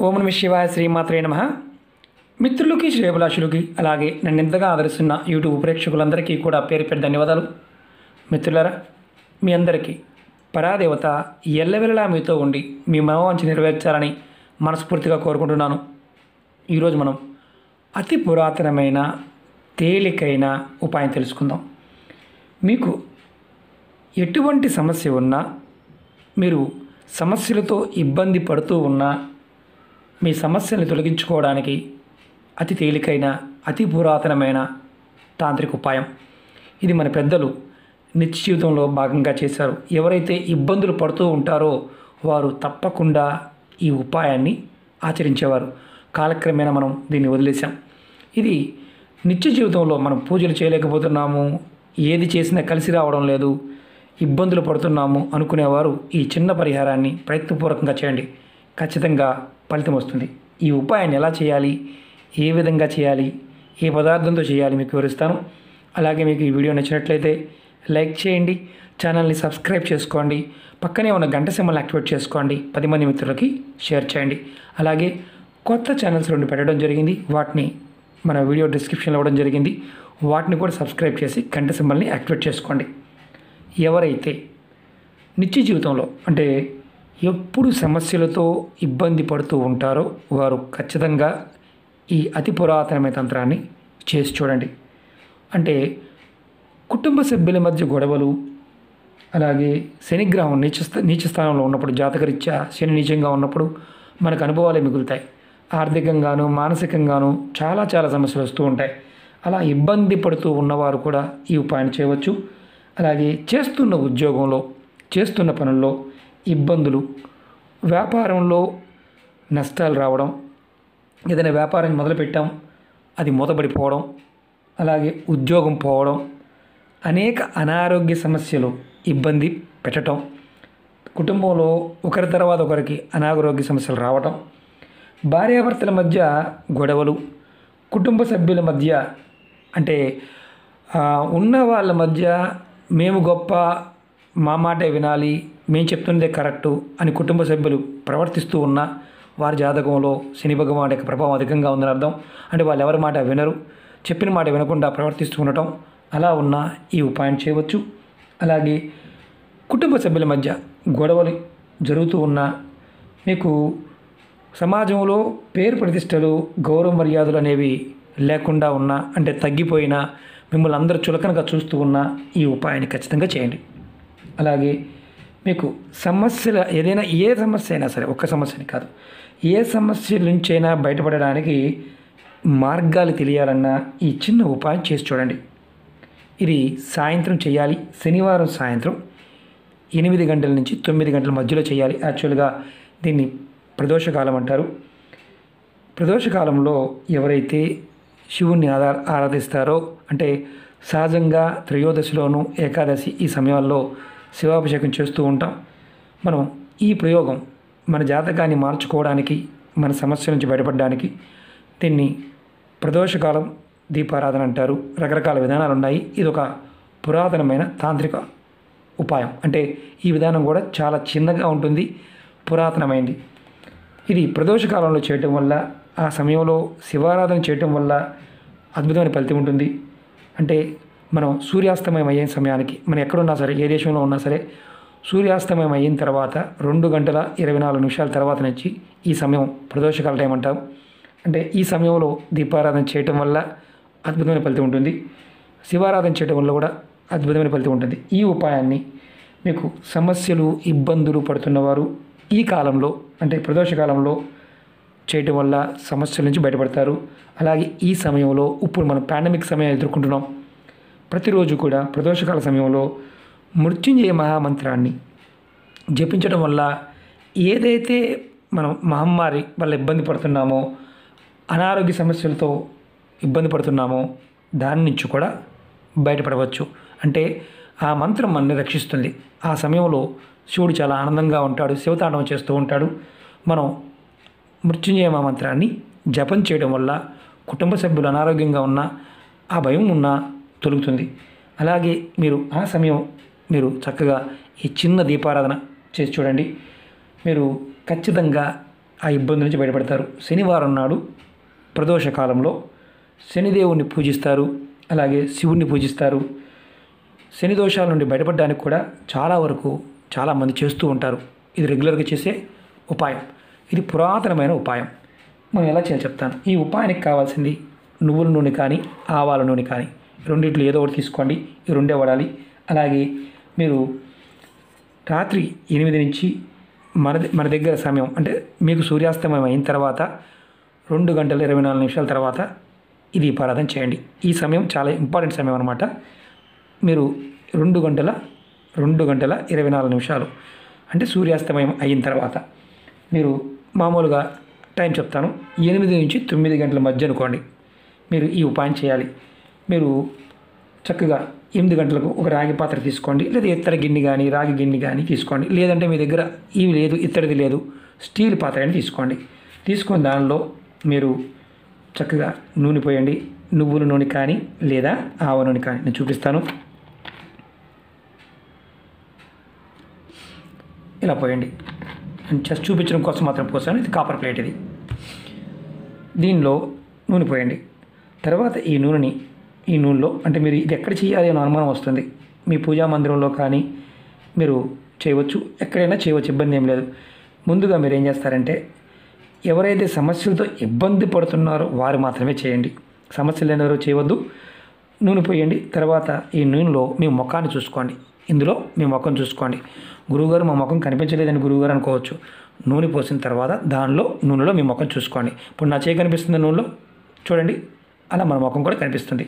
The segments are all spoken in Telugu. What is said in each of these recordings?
ఓం నమః శివాయ శ్రీమాత్రే నమః. మిత్రులకి శ్రేయభిలాషులకి అలాగే నన్ను ఎంతగా ఆదరిస్తున్న యూట్యూబ్ ప్రేక్షకులందరికీ కూడా పేరు పేరు ధన్యవాదాలు. మిత్రులారా, మీ అందరికీ పరాదేవత ఎల్లవెల్లలా మీతో ఉండి మీ మనోవాంఛ నెరవేర్చాలని మనస్ఫూర్తిగా కోరుకుంటున్నాను. ఈరోజు మనం అతి పురాతనమైన తేలికైన ఉపాయం తెలుసుకుందాం. మీకు ఎటువంటి సమస్య ఉన్నా, మీరు సమస్యలతో ఇబ్బంది పడుతూ ఉన్నా, మీ సమస్యలను తొలగించుకోవడానికి అతి తేలికైన అతి పురాతనమైన తాంత్రిక ఉపాయం. ఇది మన పెద్దలు నిత్య జీవితంలో భాగంగా చేశారు. ఎవరైతే ఇబ్బందులు పడుతూ ఉంటారో వారు తప్పకుండా ఈ ఉపాయాన్ని ఆచరించేవారు. కాలక్రమేణా మనం దీన్ని వదిలేసాం. ఇది నిత్య జీవితంలో మనం పూజలు చేయలేకపోతున్నాము, ఏది చేసినా కలిసి రావడం లేదు, ఇబ్బందులు పడుతున్నాము అనుకునేవారు ఈ చిన్న పరిహారాన్ని ప్రయత్నపూర్వకంగా చేయండి. ఖచ్చితంగా ఫలితం వస్తుంది. ఈ ఉపాయాన్ని ఎలా చేయాలి, ఏ విధంగా చేయాలి, ఏ పదార్థంతో చేయాలి మీకు వివరిస్తాను. అలాగే మీకు ఈ వీడియో నచ్చినట్లయితే లైక్ చేయండి, ఛానల్ని సబ్స్క్రైబ్ చేసుకోండి, పక్కనే ఉన్న గంట సింబల్ని యాక్టివేట్ చేసుకోండి, 10 మంది మిత్రులకి షేర్ చేయండి. అలాగే కొత్త ఛానల్స్ 2 పెట్టడం జరిగింది, వాటిని మన వీడియో డిస్క్రిప్షన్లో ఇవ్వడం జరిగింది, వాటిని కూడా సబ్స్క్రైబ్ చేసి గంట సింబల్ని యాక్టివేట్ చేసుకోండి. ఎవరైతే నిత్య జీవితంలో అంటే ఎప్పుడు సమస్యలతో ఇబ్బంది పడుతూ ఉంటారో వారు ఖచ్చితంగా ఈ అతి పురాతనమైన తంత్రాన్ని చేసి చూడండి. అంటే కుటుంబ సభ్యుల మధ్య గొడవలు, అలాగే శనిగ్రహం నీచ స్థానంలో ఉన్నప్పుడు, జాతకరీత్యా శని నీచంగా ఉన్నప్పుడు మనకు అనుభవాలే మిగులుతాయి. ఆర్థికంగాను మానసికంగాను చాలా సమస్యలు వస్తూ ఉంటాయి. అలా ఇబ్బంది పడుతూ ఉన్నవారు కూడా ఈ ఉపాయాన్ని చేయవచ్చు. అలాగే చేస్తున్న ఉద్యోగంలో, చేస్తున్న పనుల్లో ఇబ్బందులు, వ్యాపారంలో నష్టాలు రావడం, ఏదైనా వ్యాపారం మొదలుపెట్టాం అది మూతపడిపోవడం, అలాగే ఉద్యోగం పోవడం, అనేక అనారోగ్య సమస్యలు ఇబ్బంది పెట్టడం, కుటుంబంలో ఒకరి తర్వాత ఒకరికి అనారోగ్య సమస్యలు రావటం, భార్యాభర్తల మధ్య గొడవలు, కుటుంబ సభ్యుల మధ్య అంటే ఉన్న వాళ్ళ మధ్య మేము గొప్ప, మా మాటే వినాలి, మేము చెప్తున్నదే కరెక్టు అని కుటుంబ సభ్యులు ప్రవర్తిస్తూ ఉన్న వారి జాతకంలో శని భగవానుడి యొక్క ప్రభావం అధికంగా ఉందని అర్థం. అంటే వాళ్ళు ఎవరి మాట వినరు, చెప్పిన మాట వినకుండా ప్రవర్తిస్తూ ఉండటం, అలా ఉన్న ఈ ఉపాయం చేయవచ్చు. అలాగే కుటుంబ సభ్యుల మధ్య గొడవలు జరుగుతూ ఉన్నా, మీకు సమాజంలో పేరు ప్రతిష్టలు, గౌరవ మర్యాదలు అనేవి లేకుండా ఉన్నా, అంటే తగ్గిపోయినా, మిమ్మల్ని అందరూ చులకనగా చూస్తూ ఉన్నా ఈ ఉపాయాన్ని ఖచ్చితంగా చేయండి. అలాగే మీకు సమస్యల ఏదైనా ఏ సమస్య అయినా సరే, ఒక్క సమస్యని కాదు, ఏ సమస్య నుంచైనా బయటపడడానికి మార్గాలు తెలియాలన్నా ఈ చిన్న ఉపాయం చేసి చూడండి. ఇది సాయంత్రం చేయాలి. శనివారం సాయంత్రం 8 గంటల నుంచి 9 గంటల మధ్యలో చేయాలి. యాక్చువల్గా దీన్ని ప్రదోషకాలం అంటారు. ప్రదోషకాలంలో ఎవరైతే శివుణ్ణి ఆరాధిస్తారో, అంటే సహజంగా త్రయోదశిలోను ఏకాదశి ఈ సమయాల్లో శివాభిషేకం చేస్తూ ఉంటాం. మనం ఈ ప్రయోగం మన జాతకాన్ని మార్చుకోవడానికి, మన సమస్య నుంచి బయటపడడానికి దీన్ని ప్రదోషకాలం దీపారాధన అంటారు. రకరకాల విధానాలు ఉన్నాయి. ఇది ఒక పురాతనమైన తాంత్రిక ఉపాయం. అంటే ఈ విధానం కూడా చాలా చిన్నగా ఉంటుంది, పురాతనమైంది. ఇది ప్రదోషకాలంలో చేయటం వల్ల, ఆ సమయంలో శివారాధన చేయటం వల్ల అద్భుతమైన ఫలితం ఉంటుంది. అంటే మనం సూర్యాస్తమయం అయ్యే సమయానికి, మనం ఎక్కడున్నా సరే, ఏ దేశంలో ఉన్నా సరే, సూర్యాస్తమయం అయిన తర్వాత 2 గంటల 24 నిమిషాల తర్వాత నుంచి ఈ సమయం ప్రదోషకాల టైం అంటాం. అంటే ఈ సమయంలో దీపారాధన చేయటం వల్ల అద్భుతమైన ఫలితం ఉంటుంది. శివారాధన చేయటం వల్ల కూడా అద్భుతమైన ఫలితం ఉంటుంది. ఈ ఉపాయాన్ని మీకు సమస్యలు, ఇబ్బందులు పడుతున్నవారు ఈ కాలంలో, అంటే ప్రదోషకాలంలో చేయటం వల్ల సమస్యల నుంచి బయటపడతారు. అలాగే ఈ సమయంలో ఇప్పుడు మనం పాండమిక్ సమయం ఎదుర్కొంటున్నాం. ప్రతిరోజు కూడా ప్రదోషకాల సమయంలో మృత్యుంజయ మహామంత్రాన్ని జపించడం వల్ల ఏదైతే మనం మహమ్మారి వల్ల ఇబ్బంది పడుతున్నామో, అనారోగ్య సమస్యలతో ఇబ్బంది పడుతున్నామో దాని నుంచి కూడా బయటపడవచ్చు. అంటే ఆ మంత్రం మనల్ని రక్షిస్తుంది. ఆ సమయంలో శివుడు చాలా ఆనందంగా ఉంటాడు, శివతాండవం చేస్తూ ఉంటాడు. మనం మృత్యుంజయ మహామంత్రాన్ని జపం చేయడం వల్ల కుటుంబ సభ్యులు అనారోగ్యంగా ఉన్నా, ఆ భయం ఉన్నా తొలుగుతుంది. అలాగే మీరు ఆ సమయం మీరు చక్కగా ఈ చిన్న దీపారాధన చేసి చూడండి. మీరు ఖచ్చితంగా ఆ ఇబ్బంది నుంచి బయటపడతారు. శనివారం నాడు ప్రదోష కాలంలో శనిదేవుణ్ణి పూజిస్తారు, అలాగే శివుణ్ణి పూజిస్తారు. శని దోషాల నుండి బయటపడడానికి కూడా చాలా వరకు చాలామంది చేస్తూ ఉంటారు. ఇది రెగ్యులర్గా చేసే ఉపాయం. ఇది పురాతనమైన ఉపాయం. మనం ఎలా చేయాలో చెప్తాను. ఈ ఉపాయానికి కావాల్సింది నువ్వుల నూనె కానీ ఆవాల నూనె కానీ రెండిట్లో ఏదో ఒకటి తీసుకోండి. ఈ రెండే వాడాలి. అలాగే మీరు రాత్రి 8 నుంచి మన దగ్గర సమయం అంటే మీకు సూర్యాస్తమయం అయిన తర్వాత 2 గంటల 24 నిమిషాల తర్వాత ఈ దీపారాధన చేయండి. ఈ సమయం చాలా ఇంపార్టెంట్ సమయం అన్నమాట. మీరు 2 గంటల 24 నిమిషాలు అంటే సూర్యాస్తమయం అయిన తర్వాత మీరు మామూలుగా టైం చెప్తాను. 8 నుంచి 9 గంటల మధ్య అనుకోండి మీరు ఈ ఉపాయం చేయాలి. మీరు చక్కగా 8 గంటలకు ఒక రాగి పాత్ర తీసుకోండి, లేదా ఇత్తడి గిన్నె కానీ రాగి గిన్నె కానీ తీసుకోండి. లేదంటే మీ దగ్గర ఇవి లేదు, ఇత్తడిది లేదు, స్టీల్ పాత్ర అని తీసుకోండి. తీసుకొని దానిలో మీరు చక్కగా నూనె పోయండి. నువ్వుల నూనె కానీ లేదా ఆవ నూనె కానీ నేను చూపిస్తాను. ఇలా పోయండి. జస్ట్ చూపించడం కోసం మాత్రం పోసాను. ఇది కాపర్ ప్లేట్. ఇది దీనిలో నూనె పోయండి. తర్వాత ఈ నూనెలో అంటే మీరు ఇది ఎక్కడ చేయాలి అని అనుమానం వస్తుంది. మీ పూజా మందిరంలో కానీ మీరు చేయవచ్చు, ఎక్కడైనా చేయవచ్చు, ఇబ్బంది ఏం లేదు. ముందుగా మీరు ఏం చేస్తారంటే ఎవరైతే సమస్యలతో ఇబ్బంది పడుతున్నారో వారు మాత్రమే చేయండి. సమస్యలు లేని ఎవరు చేయవద్దు. నూనె పోయండి. తర్వాత ఈ నూనెలో మీ ముఖాన్ని చూసుకోండి. ఇందులో మీ ముఖం చూసుకోండి. గురువుగారు మా ముఖం కనిపించలేదని గురువుగారు అనుకోవచ్చు. నూనె పోసిన తర్వాత నూనెలో మీ ముఖం చూసుకోండి. ఇప్పుడు నా చేయి కనిపిస్తుంది నూనెలో, చూడండి. అలా మన ముఖం కూడా కనిపిస్తుంది.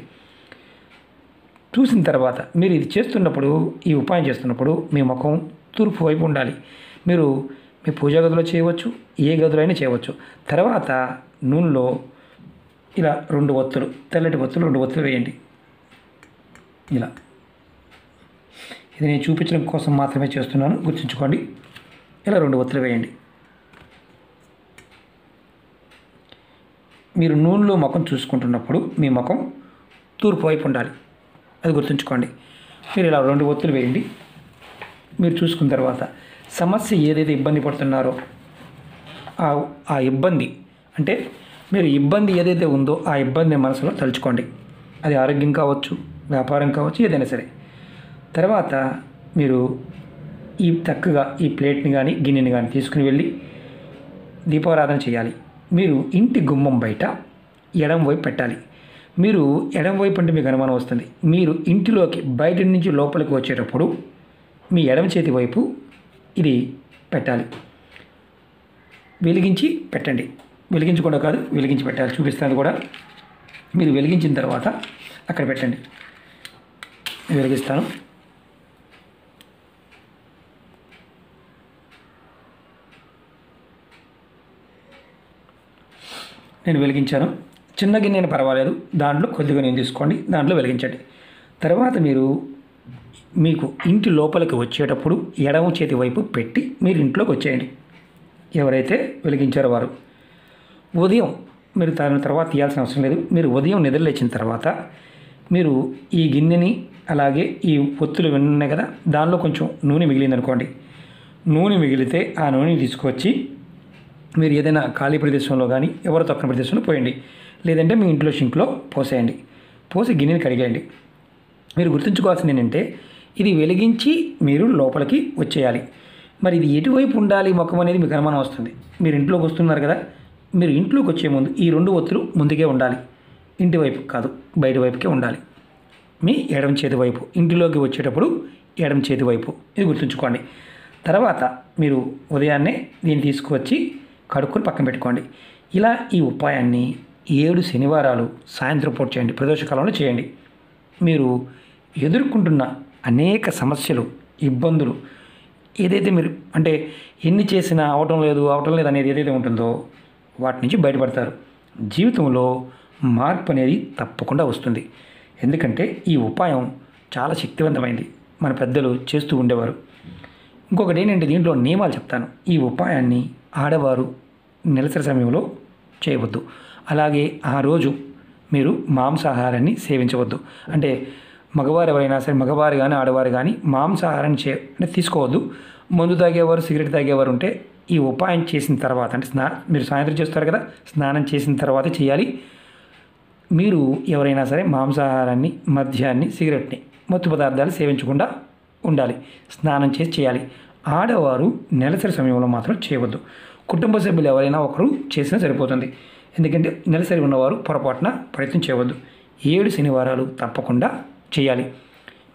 చూసిన తర్వాత మీరు ఇది చేస్తున్నప్పుడు, ఈ ఉపాయం చేస్తున్నప్పుడు మీ ముఖం తూర్పు వైపు ఉండాలి. మీరు మీ పూజా గదిలో చేయవచ్చు, ఏ గదిలో అయినా చేయవచ్చు. తర్వాత నూనెలో ఇలా 2 ఒత్తులు, తెల్లటి ఒత్తులు 2 ఒత్తులు వేయండి. ఇలా ఇది నేను చూపించడం కోసం మాత్రమే చేస్తున్నాను, గుర్తుంచుకోండి. ఇలా 2 ఒత్తులు వేయండి. మీరు నూనెలో ముఖం చూసుకుంటున్నప్పుడు మీ ముఖం తూర్పు వైపు ఉండాలి, అది గుర్తుంచుకోండి. మీరు ఇలా 2 ఒత్తులు వేయండి. మీరు చూసుకున్న తర్వాత సమస్య ఏదైతే ఇబ్బంది పడుతున్నారో ఆ ఇబ్బంది అంటే మీరు ఇబ్బంది ఏదైతే ఉందో ఆ ఇబ్బంది మనసులో తలుచుకోండి. అది ఆరోగ్యం కావచ్చు, వ్యాపారం కావచ్చు, ఏదైనా సరే. తర్వాత మీరు చక్కగా ఈ ప్లేట్ని కానీ గిన్నెని కానీ తీసుకుని వెళ్ళి దీపారాధన చేయాలి. మీరు ఇంటి గుమ్మం బయట ఎడం వైపు పెట్టాలి. మీరు ఎడం వైపు అంటే మీకు అనుమానం వస్తుంది. మీరు ఇంటిలోకి బయట నుంచి లోపలికి వచ్చేటప్పుడు మీ ఎడమ చేతి వైపు ఇది పెట్టాలి. వెలిగించి పెట్టండి. వెలిగించకుండా కాదు, వెలిగించి పెట్టాలి. చూపిస్తాను కూడా. మీరు వెలిగించిన తర్వాత అక్కడ పెట్టండి. వెలిగిస్తాను. నేను వెలిగించాను. చిన్న గిన్నెని పర్వాలేదు, దాంట్లో కొద్దిగా నేను తీసుకోండి, దాంట్లో వెలిగించండి. తర్వాత మీకు ఇంటి లోపలికి వచ్చేటప్పుడు ఎడమ చేతి వైపు పెట్టి మీరు ఇంట్లోకి వచ్చేయండి. ఎవరైతే వెలిగించారో వారు ఉదయం మీరు దాని తర్వాత తీయాల్సిన అవసరం లేదు. మీరు ఉదయం నిద్రలేచిన తర్వాత మీరు ఈ గిన్నెని అలాగే ఈ ఒత్తులు ఉన్నాయి కదా, దానిలో కొంచెం నూనె మిగిలిందనుకోండి. నూనె మిగిలితే ఆ నూనెని తీసుకొచ్చి మీరు ఏదైనా ఖాళీ ప్రదేశంలో కానీ ఎవరు తొక్కని ప్రదేశంలో పోయండి. లేదంటే మీ ఇంట్లో షింక్లో పోసేయండి. పోసి గిన్నెని కడిగేయండి. మీరు గుర్తుంచుకోవాల్సింది ఏంటంటే ఇది వెలిగించి మీరు లోపలికి వచ్చేయాలి. మరి ఇది ఎటువైపు ఉండాలి ముఖం అనేది మీకు అనుమానం వస్తుంది. మీరు ఇంట్లోకి వస్తున్నారు కదా, మీరు ఇంట్లోకి వచ్చే ముందు ఈ 2 ఒత్తులు ముందుకే ఉండాలి. ఇంటి వైపు కాదు, బయట వైపుకే ఉండాలి. మీ ఎడమ చేతి వైపు ఇంటిలోకి వచ్చేటప్పుడు ఎడమ చేతి వైపు, ఇది గుర్తుంచుకోండి. తర్వాత మీరు ఉదయాన్నే దీన్ని తీసుకువచ్చి కడుక్కొని పక్కన పెట్టుకోండి. ఇలా ఈ ఉపాయాన్ని 7 శనివారాలు సాయంత్రం పూట చేయండి. ప్రదోషకాలంలో చేయండి. మీరు ఎదుర్కొంటున్న అనేక సమస్యలు, ఇబ్బందులు ఏదైతే మీరు అంటే ఎన్ని చేసినా అవటం లేదు అనేది ఏదైతే ఉంటుందో వాటి నుంచి బయటపడతారు. జీవితంలో మార్పు అనేది తప్పకుండా వస్తుంది. ఎందుకంటే ఈ ఉపాయం చాలా శక్తివంతమైంది. మన పెద్దలు చేస్తూ ఉండేవారు. ఇంకొకటి ఏంటంటే దీంట్లో నియమాలు చెప్తాను. ఈ ఉపాయాన్ని ఆడవారు నెలసరి సమయంలో చేయవద్దు. అలాగే ఆ రోజు మీరు మాంసాహారాన్ని సేవించవద్దు. అంటే మగవారు ఎవరైనా సరే, మగవారు కానీ ఆడవారు కానీ మాంసాహారాన్ని తీసుకోవద్దు. మందు తాగేవారు, సిగరెట్ తాగేవారు ఉంటే ఈ ఉపాయం చేసిన తర్వాత అంటే మీరు సాయంత్రం చేస్తారు కదా, స్నానం చేసిన తర్వాత చేయాలి. మీరు ఎవరైనా సరే మాంసాహారాన్ని, మద్యాన్ని, సిగరెట్ని, మత్తు పదార్థాలు సేవించకుండా ఉండాలి. స్నానం చేసి చేయాలి. ఆడవారు నెలసరి సమయంలో మాత్రం చేయవద్దు. కుటుంబ సభ్యులు ఎవరైనా ఒకరు చేసినా సరిపోతుంది. ఎందుకంటే నెలసరి ఉన్నవారు పొరపాటున ప్రయత్నం చేయవద్దు. 7 శనివారాలు తప్పకుండా చేయాలి.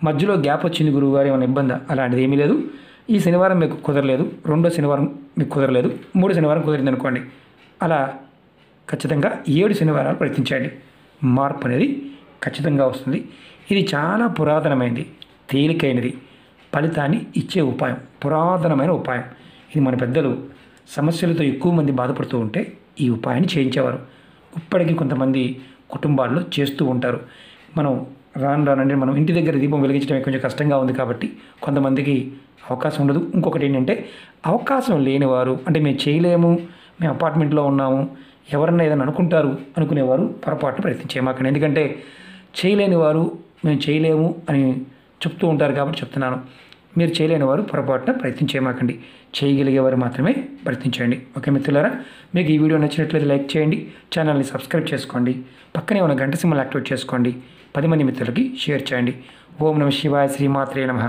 మధ్యలో గ్యాప్ వచ్చింది గురువుగారు ఏమైనా ఇబ్బంది, అలాంటిది ఏమీ లేదు. ఈ శనివారం మీకు కుదరలేదు, 2వ శనివారం మీకు కుదరలేదు, 3వ శనివారం కుదిరింది అనుకోండి, అలా ఖచ్చితంగా 7 శనివారాలు ప్రయత్నించండి. మార్పు అనేది ఖచ్చితంగా వస్తుంది. ఇది చాలా పురాతనమైనది, తేలికైనది, ఫలితాన్ని ఇచ్చే ఉపాయం, పురాతనమైన ఉపాయం. ఇది మన పెద్దలు సమస్యలతో ఎక్కువ మంది బాధపడుతూ ఉంటే ఈ ఉపాయాన్ని చేయించేవారు. ఇప్పటికీ కొంతమంది కుటుంబాల్లో చేస్తూ ఉంటారు. మనం రానండి మనం ఇంటి దగ్గర దీపం వెలిగించడం కొంచెం కష్టంగా ఉంది కాబట్టి కొంతమందికి అవకాశం ఉండదు. ఇంకొకటి ఏంటంటే అవకాశం లేనివారు, అంటే మేము చేయలేము, మేము అపార్ట్మెంట్లో ఉన్నాము, ఎవరన్నా ఏదైనా అనుకుంటారు అనుకునేవారు పొరపాటున ప్రయత్నించేయమాకండి. ఎందుకంటే చేయలేని వారు మేము చేయలేము అని చెప్తూ ఉంటారు కాబట్టి చెప్తున్నాను. మీరు చేయలేని వారు పొరపాటున ప్రయత్నించేయమాకండి. చేయగలిగేవారు మాత్రమే ప్రయత్నించండి. ఓకే మిత్రులారా, మీకు ఈ వీడియో నచ్చినట్లయితే లైక్ చేయండి, ఛానల్ని సబ్స్క్రైబ్ చేసుకోండి, పక్కనే ఉన్న గంట సింబల్ యాక్టివేట్ చేసుకోండి, 10 మంది మిత్రులకి షేర్ చేయండి. ఓం నమః శివాయ, శ్రీమాత్రే నమః.